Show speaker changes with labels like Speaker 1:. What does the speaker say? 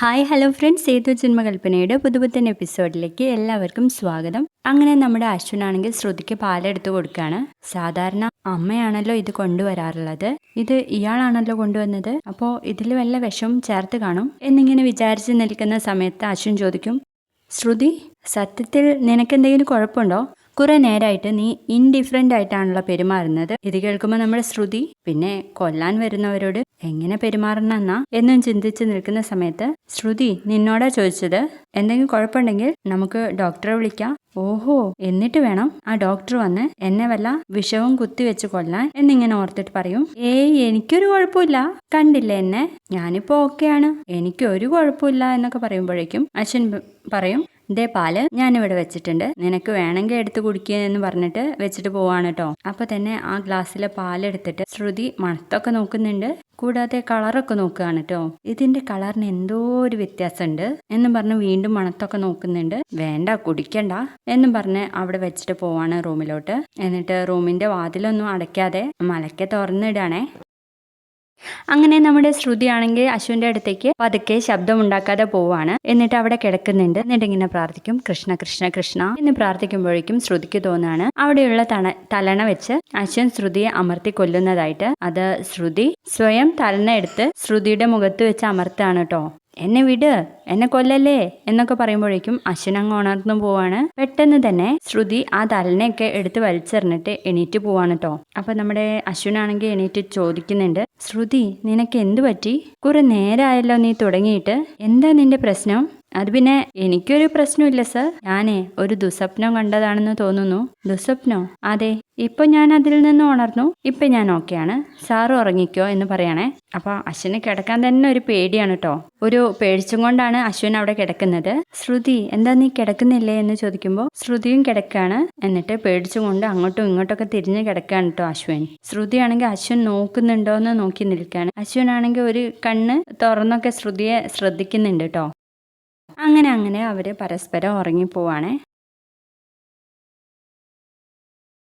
Speaker 1: Hi hello friends, Sethu ജന്മകൽപ്പനയുടെ പുതുപുത്തൻ എപ്പിസോഡിലേക്ക് എല്ലാവർക്കും സ്വാഗതം. അങ്ങനെ നമ്മുടെ അശ്വിനാണെങ്കിൽ ശ്രുതിക്ക് പാലെടുത്ത് കൊടുക്കുകയാണ്. സാധാരണ അമ്മയാണല്ലോ ഇത് കൊണ്ടുവരാറുള്ളത്, ഇത് ഇയാളാണല്ലോ കൊണ്ടുവന്നത്, അപ്പോൾ ഇതിൽ വല്ല വിഷവും ചേർത്ത് കാണും എന്നിങ്ങനെ വിചാരിച്ച് നിൽക്കുന്ന സമയത്ത് അശ്വിൻ ചോദിക്കും, ശ്രുതി, സത്യത്തിൽ നിനക്കെന്തെങ്കിലും കുഴപ്പമുണ്ടോ? കുറെ നേരമായിട്ട് നീ ഇൻഡിഫറൻ്റ് ആയിട്ടാണല്ലോ പെരുമാറുന്നത്. ഇത് കേൾക്കുമ്പോൾ നമ്മുടെ ശ്രുതി പിന്നെ കൊല്ലാൻ വരുന്നവരോട് എങ്ങനെ പെരുമാറണമെന്നാ എന്നും ചിന്തിച്ച് നിൽക്കുന്ന സമയത്ത് ശ്രുതി, നിന്നോടാ ചോദിച്ചത്, എന്തെങ്കിലും കുഴപ്പമുണ്ടെങ്കിൽ നമുക്ക് ഡോക്ടറെ വിളിക്കാം. ഓഹോ, എന്നിട്ട് വേണം ആ ഡോക്ടർ വന്ന് എന്നെ വല്ല വിഷവും കുത്തിവെച്ച് കൊല്ലാൻ എന്നിങ്ങനെ ഓർത്തിട്ട് പറയും, ഏയ് എനിക്കൊരു കുഴപ്പമില്ല, കണ്ടില്ലേ എന്നെ, ഞാനിപ്പോ ഓക്കെയാണ്, എനിക്കൊരു കുഴപ്പമില്ല എന്നൊക്കെ പറയുമ്പോഴേക്കും അശ്വിൻ പറയും, ഇതേ പാല് ഞാനിവിടെ വെച്ചിട്ടുണ്ട്, നിനക്ക് വേണമെങ്കിൽ എടുത്ത് കുടിക്കുക എന്ന് പറഞ്ഞിട്ട് വെച്ചിട്ട് പോവാണ് കേട്ടോ. അപ്പൊ തന്നെ ആ ഗ്ലാസ്സിലെ പാലെടുത്തിട്ട് ശ്രുതി മണത്തൊക്കെ നോക്കുന്നുണ്ട്, കൂടാതെ കളറൊക്കെ നോക്കുകയാണ് കേട്ടോ. ഇതിന്റെ കളറിന് എന്തോ ഒരു വ്യത്യാസമുണ്ട് എന്നും പറഞ്ഞ് വീണ്ടും മണത്തൊക്കെ നോക്കുന്നുണ്ട്. വേണ്ട, കുടിക്കണ്ട എന്നും പറഞ്ഞ് അവിടെ വെച്ചിട്ട് പോവാണ് റൂമിലോട്ട്. എന്നിട്ട് റൂമിന്റെ വാതിലൊന്നും അടയ്ക്കാതെ മലക്കെ തുറന്നിടാണേ. അങ്ങനെ നമ്മുടെ ശ്രുതിയാണെങ്കിൽ അശ്വിന്റെ അടുത്തേക്ക് പതുക്കെ ശബ്ദമുണ്ടാക്കാതെ പോവാണ്. എന്നിട്ട് അവിടെ കിടക്കുന്നുണ്ട്. എന്നിട്ട് ഇങ്ങനെ പ്രാർത്ഥിക്കും, കൃഷ്ണ കൃഷ്ണ കൃഷ്ണ എന്ന് പ്രാർത്ഥിക്കുമ്പോഴേക്കും ശ്രുതിക്ക് തോന്നാണ് അവിടെയുള്ള തലണ വെച്ച് അശ്വിൻ ശ്രുതിയെ അമർത്തി കൊല്ലുന്നതായിട്ട്. അത് ശ്രുതി സ്വയം തലണ എടുത്ത് ശ്രുതിയുടെ മുഖത്ത് വെച്ച് അമർത്താണ് കേട്ടോ. എന്നെ വിട്, എന്നെ കൊല്ലല്ലേ എന്നൊക്കെ പറയുമ്പോഴേക്കും അശ്വിൻ അങ്ങ് ഉണർന്നു പോവാണ്. പെട്ടെന്ന് തന്നെ ശ്രുതി ആ തലനെയൊക്കെ എടുത്ത് വലിച്ചെറിഞ്ഞിട്ട് എണീറ്റ് പോവാണ് കേട്ടോ. അപ്പൊ നമ്മുടെ അശ്വിനാണെങ്കിൽ എണീറ്റ് ചോദിക്കുന്നുണ്ട്, ശ്രുതി, നിനക്ക് എന്തു പറ്റി? കുറെ നേരമായല്ലോ നീ തുടങ്ങിയിട്ട്, എന്താ നിന്റെ പ്രശ്നം? അത് പിന്നെ എനിക്കൊരു പ്രശ്നമില്ല സർ, ഞാനേ ഒരു ദുസ്വപ്നം കണ്ടതാണെന്ന് തോന്നുന്നു. ദുസ്വപ്നോ? അതെ, ഇപ്പൊ ഞാൻ അതിൽ നിന്ന് ഉണർന്നു, ഇപ്പൊ ഞാൻ ഓക്കെയാണ്, സാറ് ഉറങ്ങിക്കോ എന്ന് പറയണേ. അപ്പൊ അശ്വിന് കിടക്കാൻ തന്നെ ഒരു പേടിയാണ് കേട്ടോ. ഒരു പേടിച്ചും കൊണ്ടാണ് അശ്വിൻ അവിടെ കിടക്കുന്നത്. ശ്രുതി, എന്താ നീ കിടക്കുന്നില്ലേ എന്ന് ചോദിക്കുമ്പോൾ ശ്രുതിയും കിടക്കാണ്. എന്നിട്ട് പേടിച്ചും കൊണ്ട് അങ്ങോട്ടും ഇങ്ങോട്ടൊക്കെ തിരിഞ്ഞ് കിടക്കാണ് കേട്ടോ അശ്വിൻ. ശ്രുതിയാണെങ്കിൽ അശ്വിൻ നോക്കുന്നുണ്ടോ എന്ന് നോക്കി നിൽക്കുകയാണ്. അശ്വിനാണെങ്കിൽ ഒരു കണ്ണ് തുറന്നൊക്കെ ശ്രുതിയെ ശ്രദ്ധിക്കുന്നുണ്ട് കേട്ടോ. അങ്ങനെ അവര് പരസ്പരം ഉറങ്ങിപ്പോവാണ്.